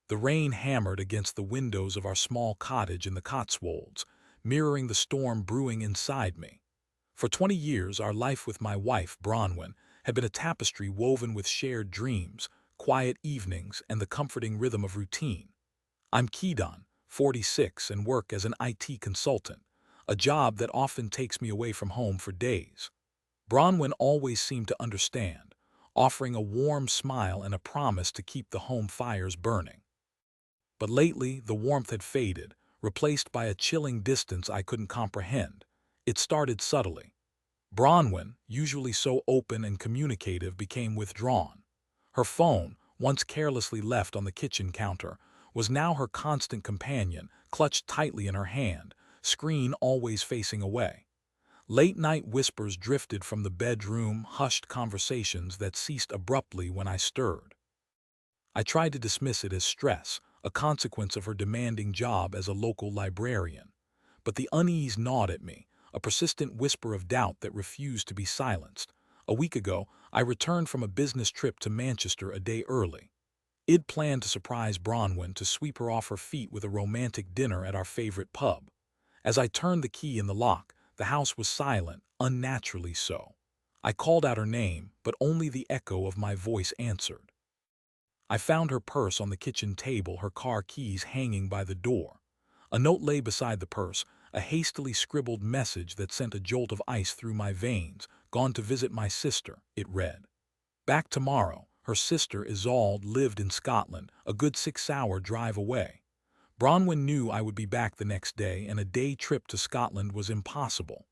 The rain hammered against the windows of our small cottage in the Cotswolds, mirroring the storm brewing inside me. For 20 years, our life with my wife, Bronwyn, had been a tapestry woven with shared dreams, quiet evenings, and the comforting rhythm of routine. I'm Caedon, 46, and work as an IT consultant, a job that often takes me away from home for days. Bronwyn always seemed to understand, offering a warm smile and a promise to keep the home fires burning. But lately, the warmth had faded, replaced by a chilling distance I couldn't comprehend. It started subtly. Bronwyn, usually so open and communicative, became withdrawn. Her phone, once carelessly left on the kitchen counter, was now her constant companion, clutched tightly in her hand, screen always facing away. Late-night whispers drifted from the bedroom, hushed conversations that ceased abruptly when I stirred. I tried to dismiss it as stress, a consequence of her demanding job as a local librarian. But the unease gnawed at me, a persistent whisper of doubt that refused to be silenced. A week ago, I returned from a business trip to Manchester a day early. I'd planned to surprise Bronwyn, to sweep her off her feet with a romantic dinner at our favorite pub. As I turned the key in the lock, the house was silent, unnaturally so. I called out her name, but only the echo of my voice answered. I found her purse on the kitchen table, her car keys hanging by the door. A note lay beside the purse, a hastily scribbled message that sent a jolt of ice through my veins. "Gone to visit my sister," it read. Back tomorrow. Her sister, Isolde, lived in Scotland, a good 6-hour drive away. Bronwyn knew I would be back the next day, and a day trip to Scotland was impossible.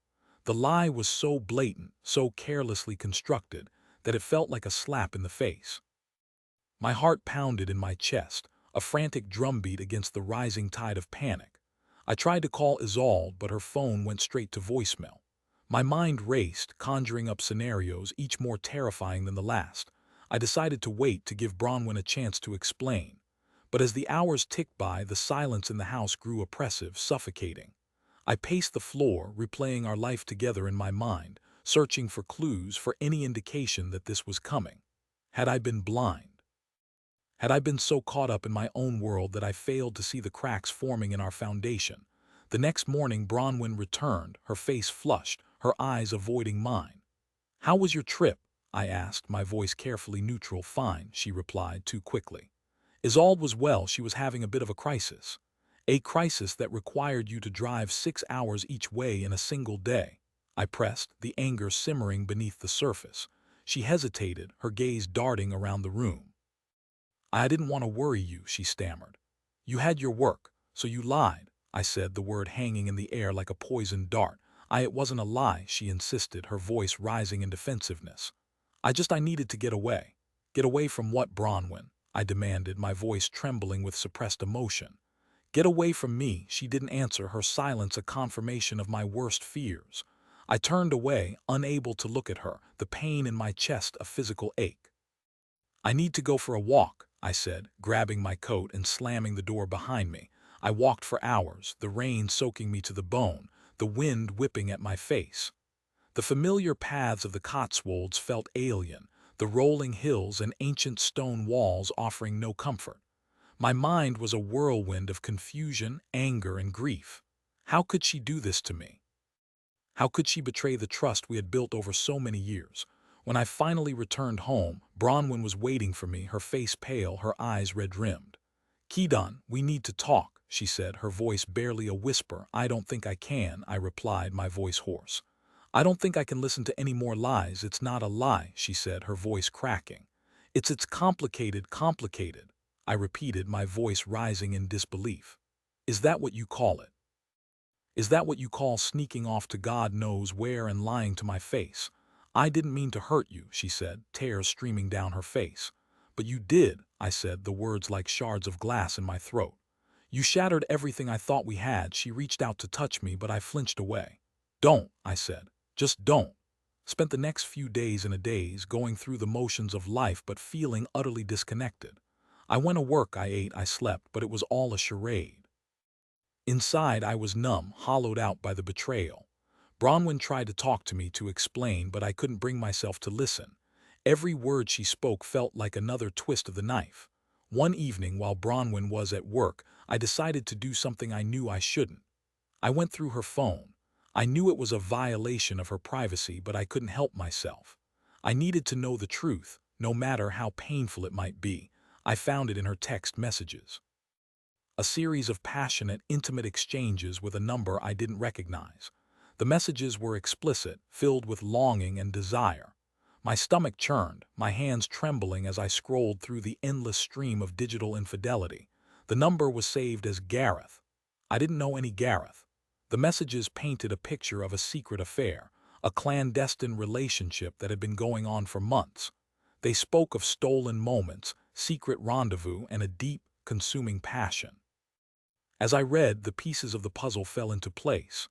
The lie was so blatant, so carelessly constructed, that it felt like a slap in the face. My heart pounded in my chest, a frantic drumbeat against the rising tide of panic. I tried to call Isolde, but her phone went straight to voicemail. My mind raced, conjuring up scenarios, each more terrifying than the last. I decided to wait, to give Bronwyn a chance to explain. But as the hours ticked by, the silence in the house grew oppressive, suffocating. I paced the floor, replaying our life together in my mind, searching for clues, for any indication that this was coming. Had I been blind? Had I been so caught up in my own world that I failed to see the cracks forming in our foundation? The next morning, Bronwyn returned, her face flushed, her eyes avoiding mine. "How was your trip?" I asked, my voice carefully neutral. "Fine," she replied too quickly. "Isolde was well. She was having a bit of a crisis." "A crisis that required you to drive 6 hours each way in a single day?" I pressed, the anger simmering beneath the surface. She hesitated, her gaze darting around the room. "I didn't want to worry you," she stammered. "You had your work, so you lied," I said, the word hanging in the air like a poisoned dart. It wasn't a lie," she insisted, her voice rising in defensiveness. I needed to get away." "Get away from what, Bronwyn?" I demanded, my voice trembling with suppressed emotion. "Get away from me," she didn't answer, her silence a confirmation of my worst fears. I turned away, unable to look at her, the pain in my chest a physical ache. "I need to go for a walk," I said, grabbing my coat and slamming the door behind me. I walked for hours, the rain soaking me to the bone, the wind whipping at my face. The familiar paths of the Cotswolds felt alien, the rolling hills and ancient stone walls offering no comfort. My mind was a whirlwind of confusion, anger, and grief. How could she do this to me? How could she betray the trust we had built over so many years? When I finally returned home, Bronwyn was waiting for me, her face pale, her eyes red-rimmed. "Caedon, we need to talk," she said, her voice barely a whisper. "I don't think I can," I replied, my voice hoarse. "I don't think I can listen to any more lies." "It's not a lie," she said, her voice cracking. It's complicated," I repeated, my voice rising in disbelief. "Is that what you call it? Is that what you call sneaking off to God knows where and lying to my face?" "I didn't mean to hurt you," she said, tears streaming down her face. "But you did," I said, the words like shards of glass in my throat. "You shattered everything I thought we had." She reached out to touch me, but I flinched away. "Don't," I said. "Just don't." Spent the next few days in a daze, going through the motions of life but feeling utterly disconnected. I went to work, I ate, I slept, but it was all a charade. Inside, I was numb, hollowed out by the betrayal. Bronwyn tried to talk to me, to explain, but I couldn't bring myself to listen. Every word she spoke felt like another twist of the knife. One evening while Bronwyn was at work, I decided to do something I knew I shouldn't. I went through her phone. I knew it was a violation of her privacy, but I couldn't help myself. I needed to know the truth, no matter how painful it might be. I found it in her text messages. A series of passionate, intimate exchanges with a number I didn't recognize. The messages were explicit, filled with longing and desire. My stomach churned, my hands trembling as I scrolled through the endless stream of digital infidelity. The number was saved as Gareth. I didn't know any Gareth. The messages painted a picture of a secret affair, a clandestine relationship that had been going on for months. They spoke of stolen moments, secret rendezvous, and a deep, consuming passion. As I read, the pieces of the puzzle fell into place.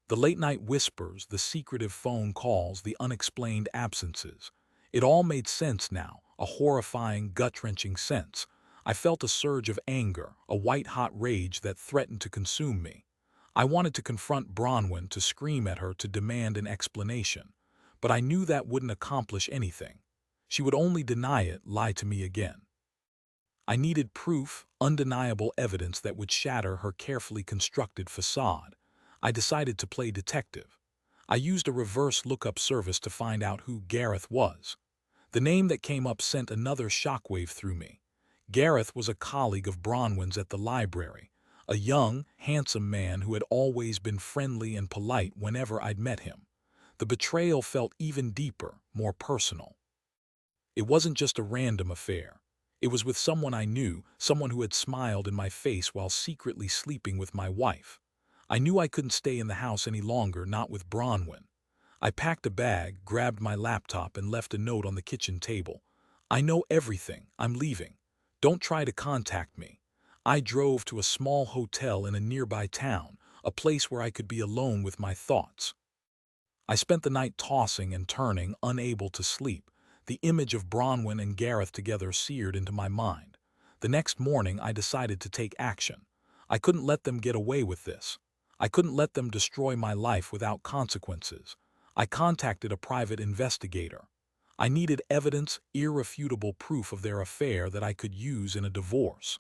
The late-night whispers, the secretive phone calls, the unexplained absences. It all made sense now, a horrifying, gut-wrenching sense. I felt a surge of anger, a white-hot rage that threatened to consume me. I wanted to confront Bronwyn, to scream at her, to demand an explanation. But I knew that wouldn't accomplish anything. She would only deny it, lie to me again. I needed proof, undeniable evidence that would shatter her carefully constructed facade. I decided to play detective. I used a reverse lookup service to find out who Gareth was. The name that came up sent another shockwave through me. Gareth was a colleague of Bronwyn's at the library, a young, handsome man who had always been friendly and polite whenever I'd met him. The betrayal felt even deeper, more personal. It wasn't just a random affair. It was with someone I knew, someone who had smiled in my face while secretly sleeping with my wife. I knew I couldn't stay in the house any longer, not with Bronwyn. I packed a bag, grabbed my laptop, and left a note on the kitchen table. "I know everything. I'm leaving. Don't try to contact me." I drove to a small hotel in a nearby town, a place where I could be alone with my thoughts. I spent the night tossing and turning, unable to sleep. The image of Bronwyn and Gareth together seared into my mind. The next morning I decided to take action. I couldn't let them get away with this. I couldn't let them destroy my life without consequences. I contacted a private investigator. I needed evidence, irrefutable proof of their affair that I could use in a divorce.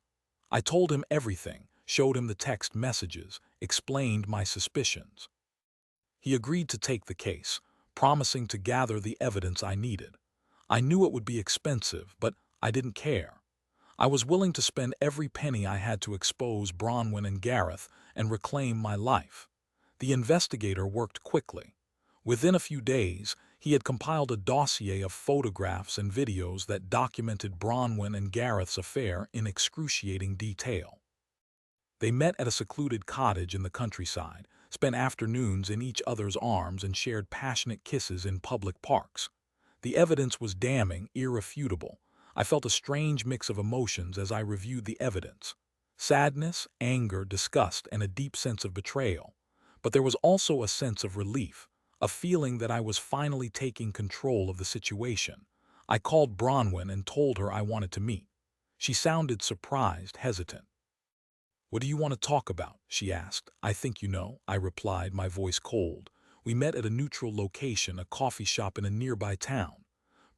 I told him everything, showed him the text messages, explained my suspicions. He agreed to take the case, promising to gather the evidence I needed. I knew it would be expensive, but I didn't care. I was willing to spend every penny I had to expose Bronwyn and Gareth and reclaim my life. The investigator worked quickly. Within a few days, he had compiled a dossier of photographs and videos that documented Bronwyn and Gareth's affair in excruciating detail. They met at a secluded cottage in the countryside, spent afternoons in each other's arms, and shared passionate kisses in public parks. The evidence was damning, irrefutable. I felt a strange mix of emotions as I reviewed the evidence. Sadness, anger, disgust, and a deep sense of betrayal. But there was also a sense of relief, a feeling that I was finally taking control of the situation. I called Bronwyn and told her I wanted to meet. She sounded surprised, hesitant. "What do you want to talk about?" she asked. "I think you know," I replied, my voice cold. We met at a neutral location, a coffee shop in a nearby town.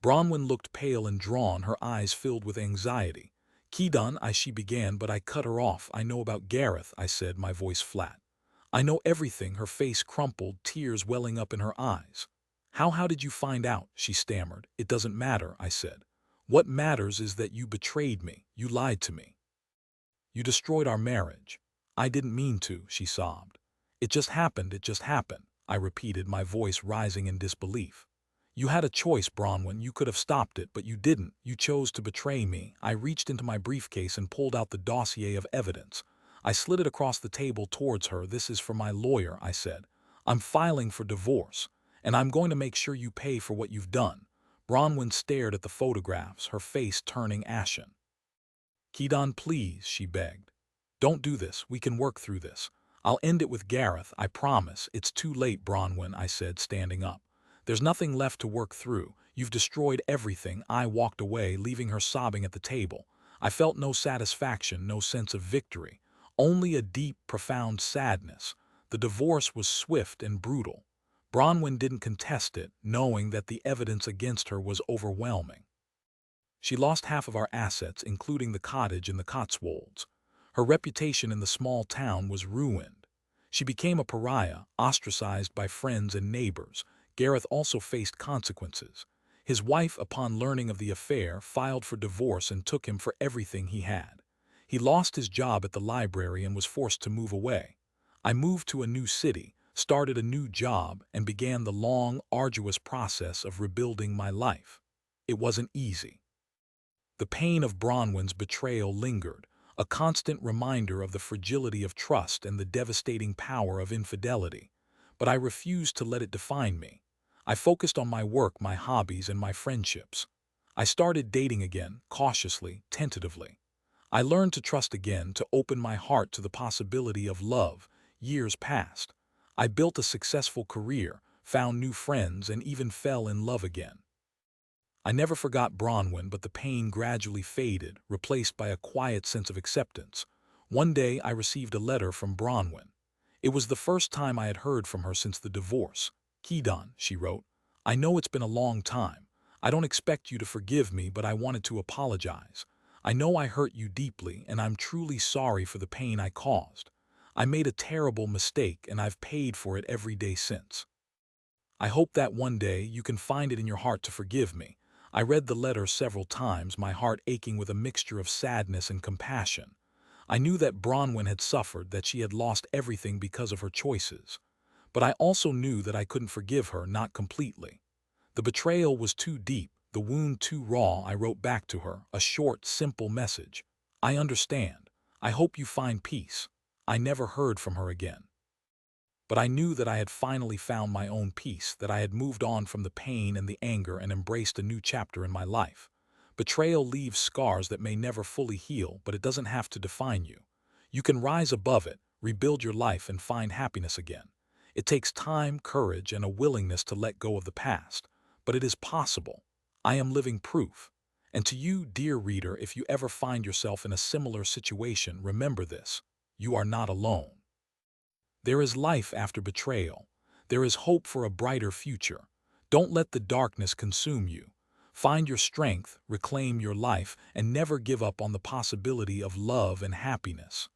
Bronwyn looked pale and drawn, her eyes filled with anxiety. "Caedon," she began, but I cut her off. "I know about Gareth," I said, my voice flat. "I know everything." Her face crumpled, tears welling up in her eyes. How did you find out?" she stammered. "It doesn't matter," I said. "What matters is that you betrayed me. You lied to me. You destroyed our marriage." "I didn't mean to," she sobbed. It just happened, I repeated, my voice rising in disbelief. "You had a choice, Bronwyn. You could have stopped it, but you didn't. You chose to betray me." I reached into my briefcase and pulled out the dossier of evidence. I slid it across the table towards her. "This is from my lawyer," I said. "I'm filing for divorce, and I'm going to make sure you pay for what you've done." Bronwyn stared at the photographs, her face turning ashen. "Caedon, please," she begged. "Don't do this. We can work through this. I'll end it with Gareth, I promise." "It's too late, Bronwyn," I said, standing up. "There's nothing left to work through. You've destroyed everything." I walked away, leaving her sobbing at the table. I felt no satisfaction, no sense of victory, only a deep, profound sadness. The divorce was swift and brutal. Bronwyn didn't contest it, knowing that the evidence against her was overwhelming. She lost half of our assets, including the cottage in the Cotswolds. Her reputation in the small town was ruined. She became a pariah, ostracized by friends and neighbors. Gareth also faced consequences. His wife, upon learning of the affair, filed for divorce and took him for everything he had. He lost his job at the library and was forced to move away. I moved to a new city, started a new job, and began the long, arduous process of rebuilding my life. It wasn't easy. The pain of Bronwyn's betrayal lingered, a constant reminder of the fragility of trust and the devastating power of infidelity. But I refused to let it define me. I focused on my work, my hobbies, and my friendships. I started dating again, cautiously, tentatively. I learned to trust again, to open my heart to the possibility of love. Years passed. I built a successful career, found new friends, and even fell in love again. I never forgot Bronwyn, but the pain gradually faded, replaced by a quiet sense of acceptance. One day I received a letter from Bronwyn. It was the first time I had heard from her since the divorce. "Caedon," she wrote, "I know it's been a long time. I don't expect you to forgive me, but I wanted to apologize. I know I hurt you deeply, and I'm truly sorry for the pain I caused. I made a terrible mistake, and I've paid for it every day since. I hope that one day you can find it in your heart to forgive me." I read the letter several times, my heart aching with a mixture of sadness and compassion. I knew that Bronwyn had suffered, that she had lost everything because of her choices. But I also knew that I couldn't forgive her, not completely. The betrayal was too deep, the wound too raw. I wrote back to her, a short, simple message. "I understand. I hope you find peace." I never heard from her again. But I knew that I had finally found my own peace, that I had moved on from the pain and the anger and embraced a new chapter in my life. Betrayal leaves scars that may never fully heal, but it doesn't have to define you. You can rise above it, rebuild your life, and find happiness again. It takes time, courage, and a willingness to let go of the past, but it is possible. I am living proof. And to you, dear reader, if you ever find yourself in a similar situation, remember this: you are not alone. There is life after betrayal. There is hope for a brighter future. Don't let the darkness consume you. Find your strength, reclaim your life, and never give up on the possibility of love and happiness.